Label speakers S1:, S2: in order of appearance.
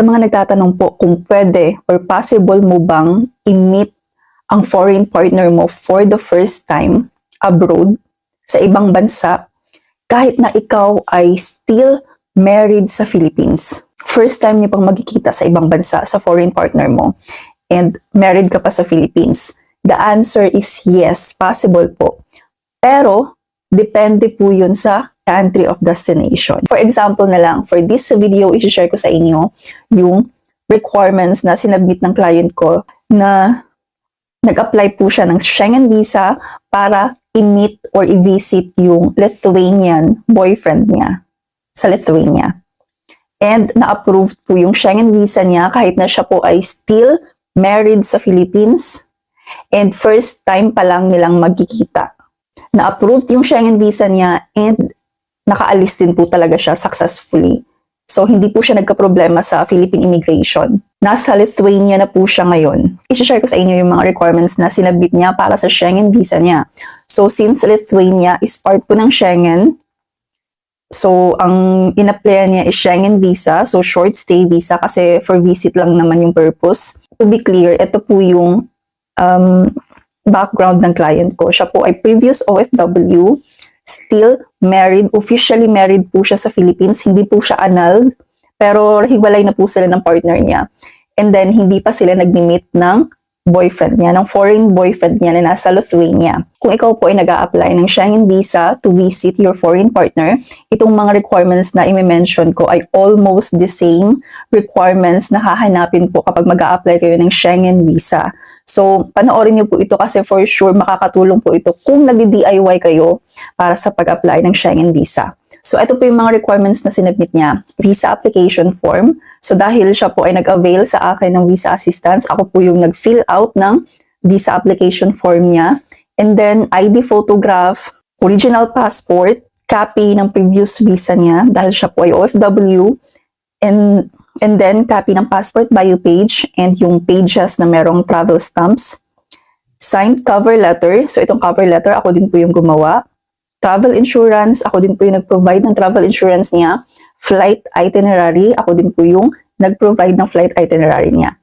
S1: Sa mga nagtatanong po kung pwede or possible mo bang i-meet ang foreign partner mo for the first time abroad sa ibang bansa kahit na ikaw ay still married sa Philippines. First time niyo pang magkikita sa ibang bansa sa foreign partner mo and married ka pa sa Philippines. The answer is yes, possible po. Pero depende po yun sa country of destination. For example na lang, for this video, i-share ko sa inyo yung requirements na sinabit ng client ko na nag-apply po siya ng Schengen visa para i-meet or i-visit yung Lithuanian boyfriend niya sa Lithuania. And na-approved po yung Schengen visa niya kahit na siya po ay still married sa Philippines and first time pa lang nilang magkikita. Na-approved yung Schengen visa niya and nakaalis din po talaga siya successfully. So, hindi po siya nagka-problema sa Philippine immigration. Nasa Lithuania na po siya ngayon. I-share ko sa inyo yung mga requirements na sinabit niya para sa Schengen visa niya. So, since Lithuania is part po ng Schengen, so, ang in-applyan niya is Schengen visa, so short stay visa kasi for visit lang naman yung purpose. To be clear, ito po yung background ng client ko. Siya po ay previous OFW, still married, officially married po siya sa Philippines, hindi po siya annulled, pero hiwalay na po sila ng partner niya. And then, hindi pa sila nag-meet ng boyfriend niya, ng foreign boyfriend niya na nasa Lithuania. Kung ikaw po ay nag-a-apply ng Schengen visa to visit your foreign partner, itong mga requirements na i-mention ko ay almost the same requirements na hahanapin po kapag mag-a-apply kayo ng Schengen visa. So, panoorin niyo po ito kasi for sure makakatulong po ito kung nag-DIY kayo para sa pag-apply ng Schengen visa. So, ito po yung mga requirements na sinabit niya. Visa application form. So, dahil siya po ay nag-avail sa akin ng visa assistance, ako po yung nag-fill out ng visa application form niya. And then, ID photograph, original passport, copy ng previous visa niya dahil siya po ay OFW, and then copy ng passport bio page and yung pages na merong travel stamps, signed cover letter, so itong cover letter ako din po yung gumawa, travel insurance, ako din po yung nag-provide ng travel insurance niya, flight itinerary, ako din po yung nag-provide ng flight itinerary niya.